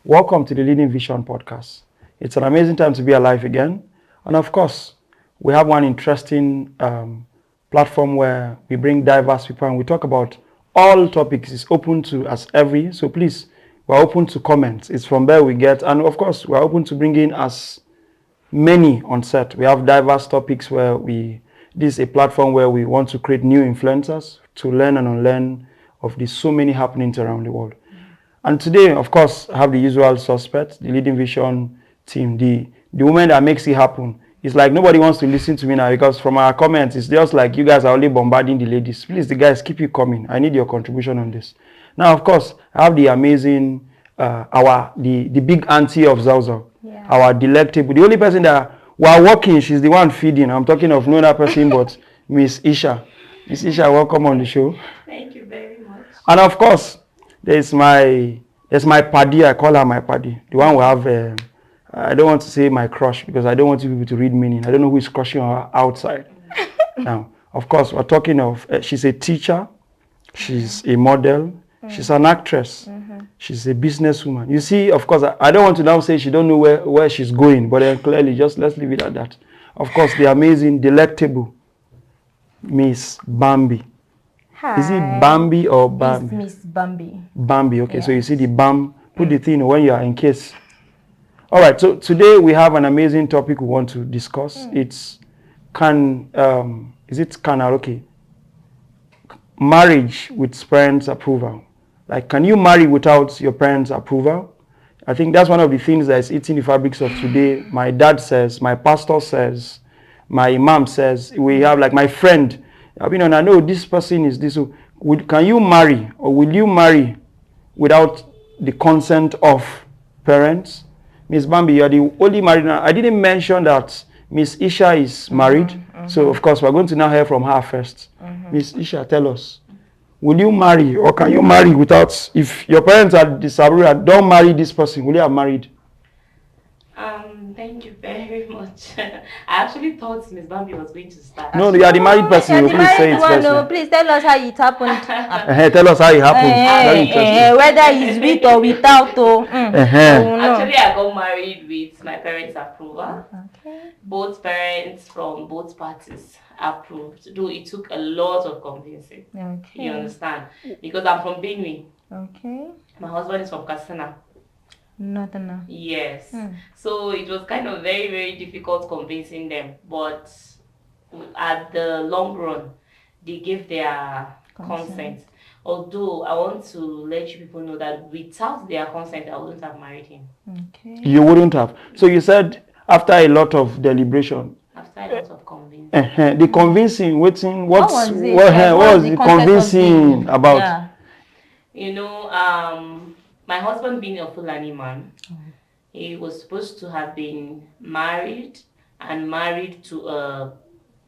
Welcome to the Leading Vision podcast. It's an amazing time to be alive again. And of course, we have one interesting platform where we bring diverse people and we talk about all topics. It's open to us every. So please, we're open to comments. It's from there we get. And of course, we're open to bring in as many on set. We have diverse topics where this is a platform where we want to create new influencers to learn and unlearn of the so many happenings around the world. And today, of course, I have the usual suspects, the Leading Vision team, the woman that makes it happen. It's like nobody wants to listen to me now because from our comments, it's just like you guys are only bombarding the ladies. Please, the guys, keep it coming. I need your contribution on this. Now, of course, I have the amazing, the big auntie of Zawzaw, our delectable, the only person that while working, she's the one feeding. I'm talking of no other person but Miss Isha. Miss Isha, welcome on the show. Thank you very much. And of course, there's my paddy. I call her my paddy. The one who have, I don't want to say my crush because I don't want you people to read meaning. I don't know who is crushing her outside. Now, of course, we're talking of, she's a teacher, she's a model, she's an actress, she's a businesswoman. You see, of course, I don't want to now say she don't know where she's going, but clearly, just let's leave it at that. Of course, the amazing, delectable Mhiz Bambi. Hi. Is it Bambi or Bambi? It's Mhiz Bambi. Bambi, okay. Yes. So you see the bam, put the thing when you are in case. All right, so today we have an amazing topic we want to discuss. It's okay? Marriage with parents' approval. Like, can you marry without your parents' approval? I think that's one of the things that is eating the fabrics of today. My dad says, my pastor says, my imam says, we have like my friend. I know this person is this. Can you marry or will you marry without the consent of parents? Miss Bambi, you are the only married. I didn't mention that Miss Isha is married. So, of course, we're going to now hear from her first. Miss Isha, tell us. Will you marry or can you marry without, if your parents are disapproved, don't marry this person, will you have married? Thank you very much. I actually thought Miss Bambi was going to start. No, you are the married person. Please say it first. No, please tell us how it happened. Tell us how it happened. Very interesting. Whether it's with or without. Actually, I got married with my parents' approval. Okay. Both parents from both parties approved, though it took a lot of convincing. Okay. You understand? Because I'm from Benue. Okay. My husband is from Katsina. Nothing. Yes. So it was kind of very, very difficult convincing them. But at the long run, they gave their consent. Although I want to let you people know that without their consent, I wouldn't have married him. Okay. You wouldn't have. So you said after a lot of deliberation. After a lot of convincing. The convincing, waiting, what was the convincing about? Yeah. You know, my husband being a Fulani man, he was supposed to have been married to a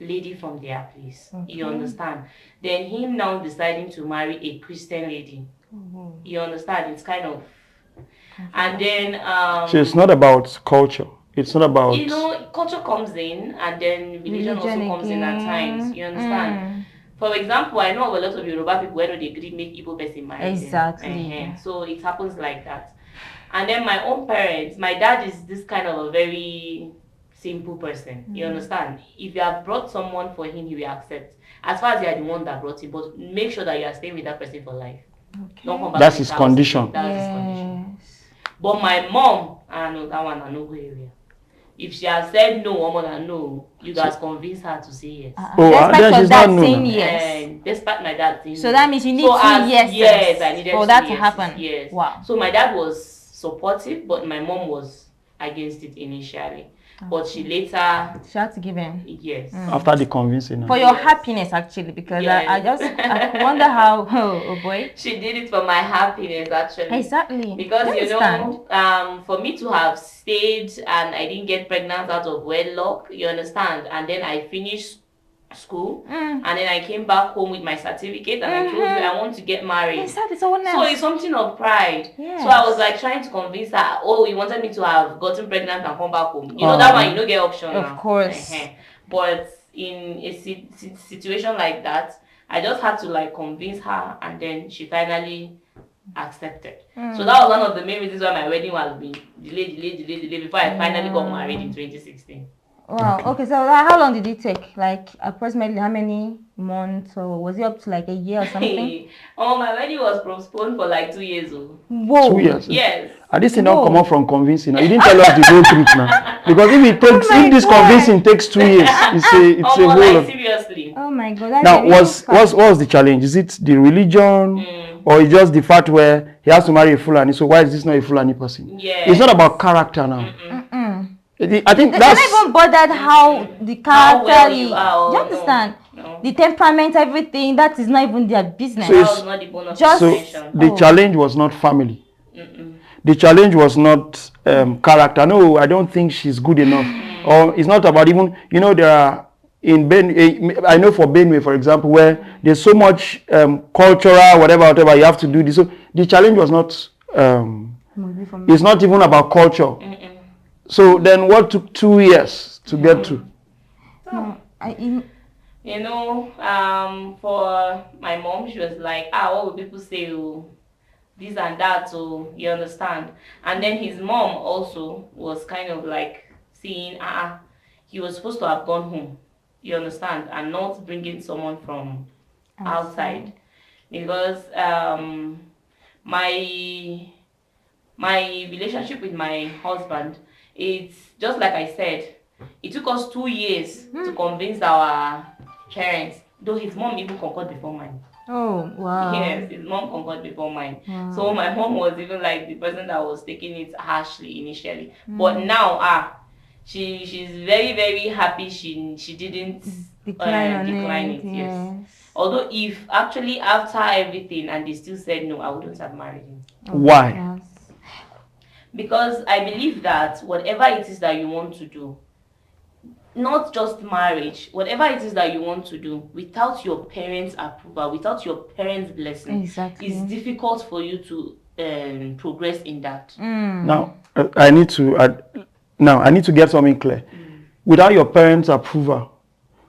lady from their place. Okay. You understand? Then him now deciding to marry a Christian lady. You understand? It's kind of... And then... so it's not about culture. It's not about... You know, culture comes in and then religion also comes in at times. You understand? For example, I know of a lot of Yoruba people where they agree make Igbo person marry. Exactly. So it happens like that. And then my own parents, my dad is this kind of a very simple person. You understand? If you have brought someone for him, he will accept. As far as you are the one that brought him, but make sure that you are staying with that person for life. Okay. Don't come back. That's his condition. That's his condition. But my mom, I know that one, I know who area. If she has said no, or more than no, you guys convince her to say yes. Despite your dad saying yes. Despite my dad saying so that means you need 2 yeses. Yes, I needed for that to yeses. happen. Yes. Wow. So my dad was supportive, but my mom was against it initially. But she later... She had to give in. Yes. After the convincing. For your happiness, actually, because I wonder how... Oh boy. She did it for my happiness, actually. Exactly. Because, you know, for me to have stayed and I didn't get pregnant out of wedlock, you understand? And then I finished school and then I came back home with my certificate and I told you I want to get married. Exactly. So it's something of pride. Yes. So I was like trying to convince her, oh, you wanted me to have gotten pregnant and come back home. You know that one, you don't get option now. Of course. But in a situation like that, I just had to like convince her and then she finally accepted. So that was one of the main reasons why my wedding was being delayed before I finally got married in 2016. Wow. Okay. So how long did it take? Like approximately how many months, or was it up to like a year or something? My wedding was postponed for like 2 years. Whoa. 2 years. Yes. And this did not come out from convincing. You didn't tell us the whole truth now. Because if this convincing takes 2 years, it's a whole like, seriously. Oh my God. Now, what was the challenge? Is it the religion, or is just the fact where he has to marry a Fulani? So why is this not a Fulani person? Yeah. It's not about character now. I think they're that's not even bothered how the character well is. you are, Do you understand? No. The temperament, everything, that is not even their business. So That was not the bone of just- contention. the challenge was not family. The challenge was not character. No, I don't think she's good enough. Or it's not about even, there are in I know for Benue, for example, where there's so much cultural, whatever you have to do this. So the challenge was not, it's not even about culture. So then what took 2 years to get to? No, for my mom, she was like, what will people say? Oh, this and that, so you understand. And then his mom also was kind of like seeing, he was supposed to have gone home, you understand, and not bringing someone from outside. Because my relationship with my husband, it's just like I said, it took us 2 years to convince our parents, though his mom even concurred before mine. Oh, wow. Yes, his mom concurred before mine. Wow. So my mom was even like the person that was taking it harshly initially. But now, she's very, very happy she didn't decline it. Yes. Although if actually after everything and they still said no, I wouldn't have married him. Why? Yes. Because I believe that whatever it is that you want to do, not just marriage, whatever it is that you want to do, without your parents' approval, without your parents' blessing, Exactly. it's difficult for you to progress in that. Now, I need to get something clear. Without your parents' approval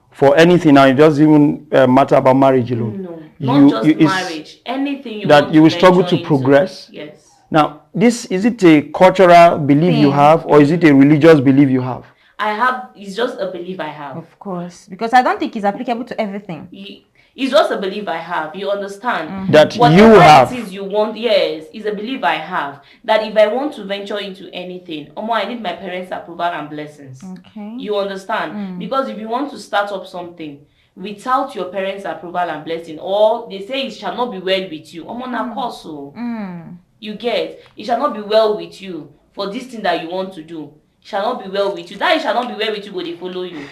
for anything, now it doesn't even matter about marriage alone. No, not just marriage. Anything you that want you will to struggle venture to into. progress. Yes. Now, is it a cultural belief you have, or is it a religious belief you have? It's just a belief I have. Of course. Because I don't think it's applicable to everything. It's just a belief I have. You understand? That Whatever you have. it is you want, yes, it's a belief I have. That if I want to venture into anything, I need my parents' approval and blessings. Okay. You understand? Because if you want to start up something without your parents' approval and blessing, or they say it shall not be well with you, you get, it shall not be well with you for this thing that you want to do. It shall not be well with you. That it shall not be well with you, but they follow you.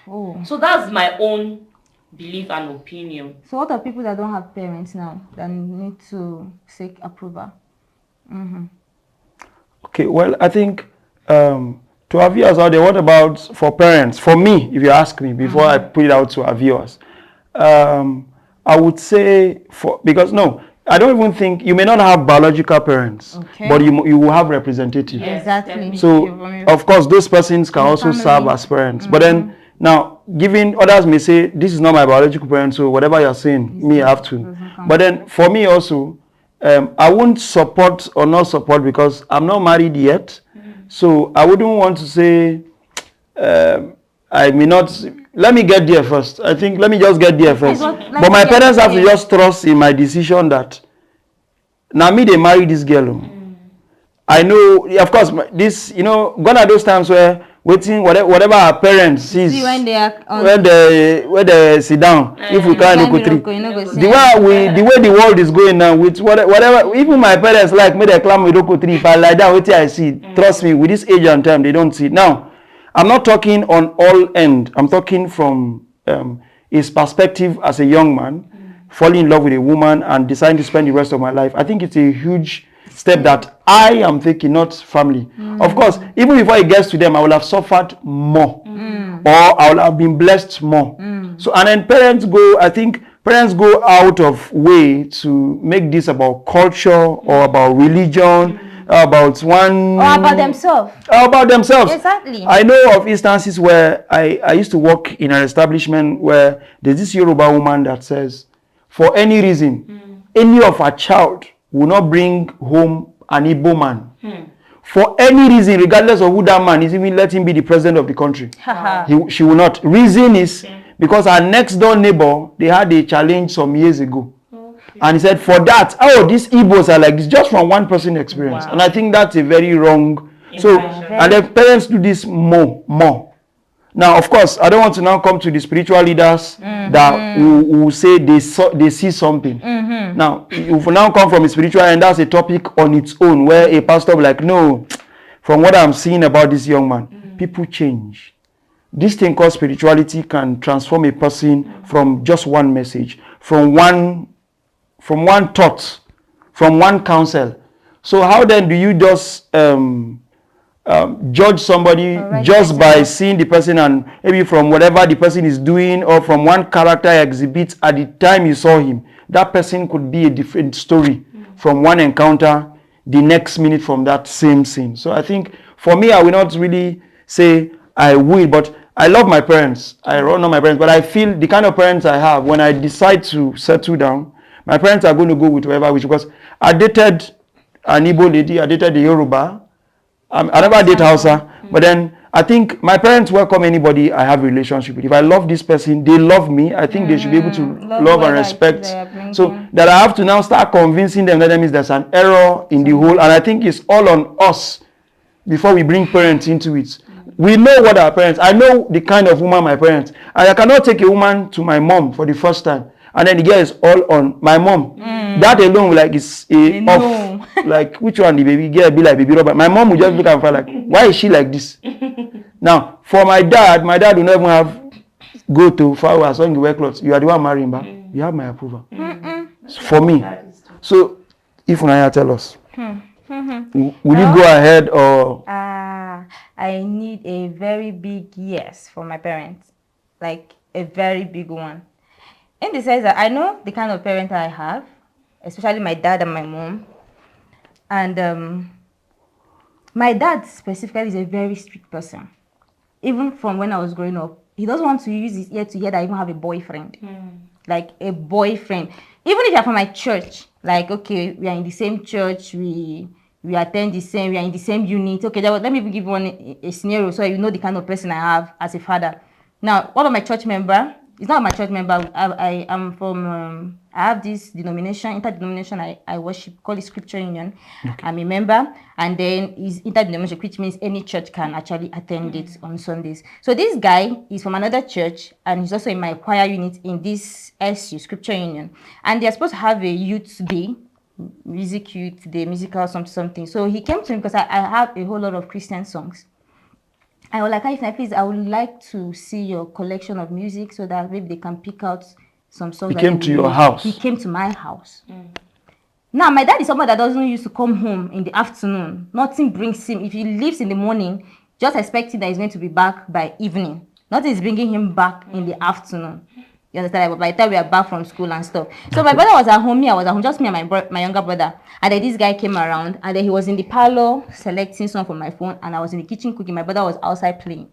Oh. So that's my own belief and opinion. So what are people that don't have parents now that need to seek approval? Okay, well, I think to our viewers out there, what about for parents? For me, if you ask me, before I put it out to our viewers, I would say I don't even think you may not have biological parents, but you will have representatives. Yes, Exactly. So, of course, those persons can also serve as parents. But then, now, others may say, this is not my biological parent, so whatever you're saying, me, I have to. But then, for me also, I won't support or not support because I'm not married yet. So, I wouldn't want to say, I may not... Let me get there first. I think let me just get there first. But my parents have to just trust in my decision that now me they marry this girl. I know, of course, this gone are those times where whatever our parents sees when they are where they sit down. If we can't look three, the way the world is going now with whatever even my parents like me they climb with Oko 3. If I lie down, what I see, trust me, with this age and time they don't see it now. I'm not talking on all end. I'm talking from his perspective as a young man, falling in love with a woman and deciding to spend the rest of my life. I think it's a huge step that I am taking, not family. Of course, even before it gets to them, I will have suffered more, or I will have been blessed more. So, and then parents go out of way to make this about culture or about religion. About themselves. About themselves. Exactly. I know of instances where I used to work in an establishment where there's this Yoruba woman that says, for any reason, any of her child will not bring home an Igbo man. For any reason, regardless of who that man is, even let him be the president of the country. She will not. Reason is because her next door neighbor, they had a challenge some years ago. And he said, for that, these Igbos are like this, just from one person experience. And I think that's a very wrong. So, and the parents do this more. Now, of course, I don't want to now come to the spiritual leaders that who say they see something. Now, if we now come from a spiritual and that's a topic on its own, where a pastor will be like, no, from what I'm seeing about this young man, people change. This thing called spirituality can transform a person from just one message, from one thought, from one counsel. So how then do you just judge somebody just by seeing the person and maybe from whatever the person is doing or from one character exhibits at the time you saw him? That person could be a different story from one encounter the next minute from that same scene. So I think for me, I will not really say I will, but I love my parents. I don't know my parents, but I feel the kind of parents I have, when I decide to settle down, my parents are going to go with whoever I wish, because I dated an Igbo lady, I dated the Yoruba. I never date Hausa, but then I think my parents welcome anybody I have a relationship with. If I love this person, they love me. I think they should be able to love and respect. So that I have to now start convincing them that means there's an error in the whole. And I think it's all on us before we bring parents into it. We know what our parents, I know the kind of woman my parents, and I cannot take a woman to my mom for the first time. And then the girl is all on my mom. That alone, like, is off. Like, which one the baby girl be like baby Robert? My mom would just look at her like, why is she like this? Now, for my dad will not even have go to far as long as you wear clothes. You are the one marrying back. You have my approval. For me. So, if Unaya tell us, will you go ahead or? I need a very big yes from my parents, like a very big one. In the sense that I know the kind of parent I have, especially my dad and my mom. And my dad specifically is a very strict person. Even from when I was growing up, he doesn't want to use his ear to hear that I even have a boyfriend. Like a boyfriend. Even if you're from my church, like, okay, we are in the same church, we attend the same, we are in the same unit. Okay, let me give one a scenario so you know the kind of person I have as a father. Now, one of my church member, it's not my church member. I am from, I have this denomination, interdenomination I worship, called the Scripture Union. Okay. I'm a member, and then it's interdenomination, which means any church can actually attend it on Sundays. So this guy is from another church, and he's also in my choir unit in this SU, Scripture Union. And they're supposed to have a youth day, music youth day, musical something. So he came to me because I have a whole lot of Christian songs. I was like, please, I would like to see your collection of music so that maybe they can pick out some songs. He came to your house? He came to my house. Now, my dad is someone that doesn't used to come home in the afternoon. Nothing brings him. If he leaves in the morning, just expecting that he's going to be back by evening. Nothing is bringing him back in the afternoon. You understand? But by the time we are back from school and stuff. So my brother was at home, me, I was at home, just me and my younger brother. And then this guy came around, and then he was in the parlor selecting some from my phone, and I was in the kitchen cooking. My brother was outside playing.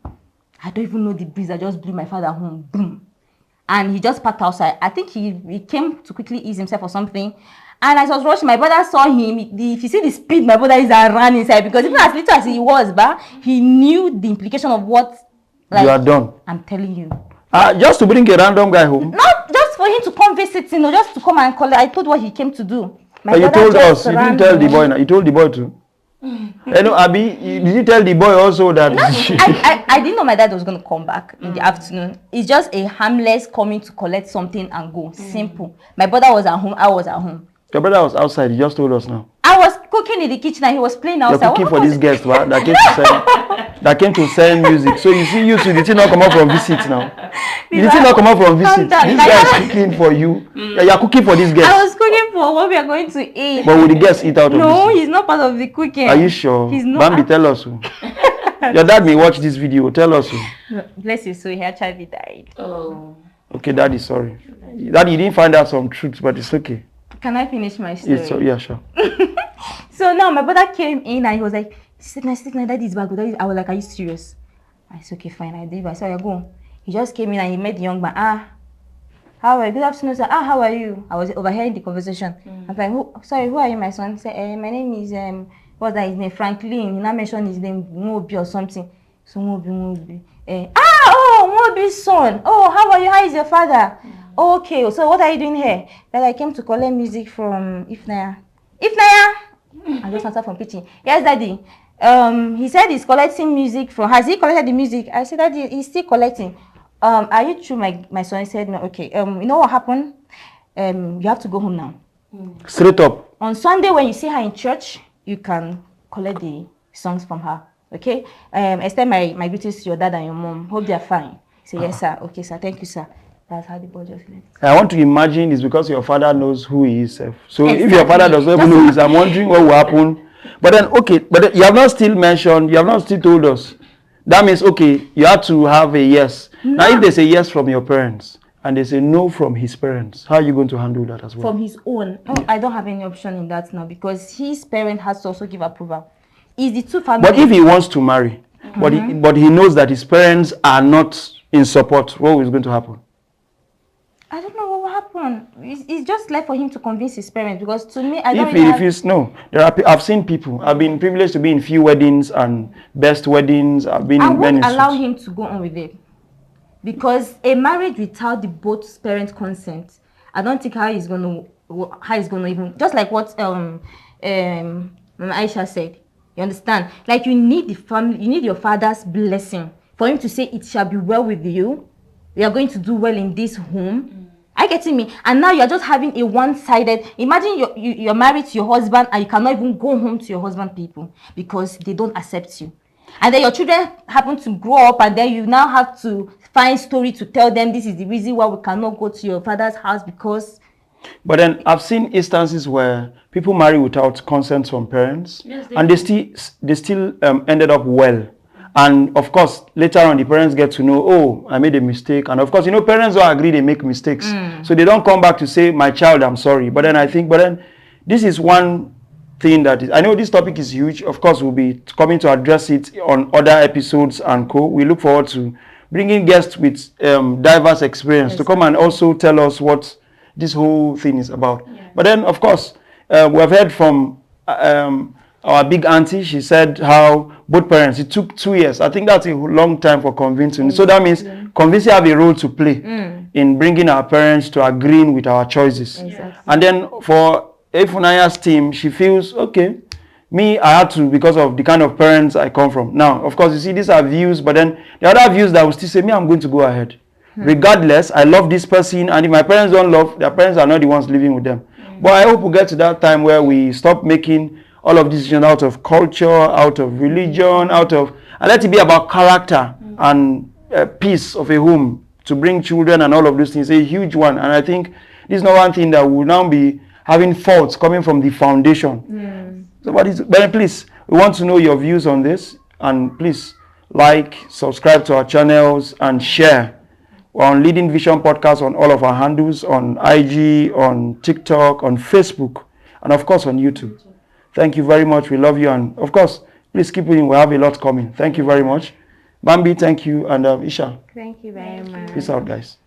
I don't even know the breeze. I just blew my father home. Boom. And he just parked outside. I think he came to quickly ease himself or something. And as I was rushing, my brother saw him. If you see the speed my brother is ran inside, because even as little as he was, but he knew the implication of what you are done. I'm telling you. Just to bring a random guy home? Not just for him to come visit, just to come and call. I told what he came to do. But you told us, you didn't tell the boy. You told the boy too. Abi, did you tell the boy also that? I didn't know my dad was going to come back in the afternoon. It's just a harmless coming to collect something and go. Simple. My brother was at home. I was at home. Your brother was outside. He just told us now. I was cooking in the kitchen and he was playing outside. You're cooking for this guest that came to send music. So you see, you two, did he not come up from visit now? Did he not come up from visit? This guy is cooking for you. You're cooking for this guest. I was cooking for what we are going to eat. But will the guest eat out of this? No, he's not part of the cooking. Are you sure? He's not. Bambi, tell us. Your dad may watch this video. Tell us. Bless you, so he actually died. Oh. Okay, Daddy, sorry. Daddy, you didn't find out some truths, but it's okay. Can I finish my story? Yeah, sure. So now my brother came in and he was like, sit nice, daddy's back. I was like, are you serious? I said, okay, fine. I did. I said, I go. He just came in and he met the young man. How are you? Good afternoon, sir. How are you? I was overhearing the conversation. I'm like, who are you, my son? He said, my name is what's that his name? Franklin. He now mentioned his name Mobi or something. So Mobi. Mobi's son. Oh, how are you? How is your father? Oh, okay. So what are you doing here? That I came to collect music from Ifnaya. I just answered from kitchen. Yes, Daddy. He said he's collecting music from. Has he collected the music? I said, Daddy, he's still collecting. Are you true, my son? He said, no. Okay. You know what happened? You have to go home now. Straight up. On Sunday, when you see her in church, you can collect the songs from her. Okay? Extend my greetings to your dad and your mom. Hope they are fine. Say, yes, sir. Okay, sir. Thank you, sir. That's how the boy just left. I want to imagine it's because your father knows who he is. So Exactly. if your father does not even know who he is, I'm wondering what will happen. But then, okay, but you have not still mentioned, you have not still told us. That means, okay, you have to have a yes. No. Now, if there's a yes from your parents and there's a no from his parents, how are you going to handle that as well? From his own. Oh, I don't have any option in that now because his parent has to also give approval. Is the two families. But if he wants to marry, but he knows that his parents are not in support, what is going to happen? I don't know what will happen. It's just left for him to convince his parents because to me, I don't If he refuses, no. I've seen people. I've been privileged to be in few weddings and best weddings. I've been in many. I won't allow him to go on with it because a marriage without the both parents' consent, I don't think how he's gonna even just like what Aisha said. You understand? Like you need the family, you need your father's blessing for him to say it shall be well with you. We are going to do well in this home. Are you getting me? And now you're just having a one-sided. Imagine you're married to your husband and you cannot even go home to your husband people because they don't accept you. And then your children happen to grow up and then you now have to find story to tell them this is the reason why we cannot go to your father's house because. But then I've seen instances where people marry without consent from parents, yes, and they still ended up well. And of course, later on, the parents get to know, oh, I made a mistake. And of course, parents don't agree they make mistakes. So they don't come back to say, my child, I'm sorry. But then this is one thing that is, I know this topic is huge. Of course, we'll be coming to address it on other episodes and co. We look forward to bringing guests with diverse experience to come and also tell us what this whole thing is about. Yeah. But then, of course, we have heard from our big auntie. She said how both parents, it took 2 years. I think that's a long time for convincing. So that means convincing have a role to play in bringing our parents to agreeing with our choices. Exactly. And then for Ifunaya's team, she feels, okay, me, I had to because of the kind of parents I come from. Now, of course, you see, these are views, but then the other views that will still say, me, I'm going to go ahead. Regardless, I love this person, and if my parents don't love, their parents are not the ones living with them. But I hope we get to that time where we stop making all of decisions out of culture, out of religion, and let it be about character and peace of a home to bring children and all of those things. A huge one, and I think this is not one thing that will now be having faults coming from the foundation. So, but please, we want to know your views on this, and please like, subscribe to our channels, and share. We're on Leading Vision Podcast on all of our handles, on IG, on TikTok, on Facebook, and of course on YouTube. Thank you very much. We love you. And of course, please keep reading. We have a lot coming. Thank you very much. Bambi, thank you. And Isha. Thank you very much. Peace out, guys.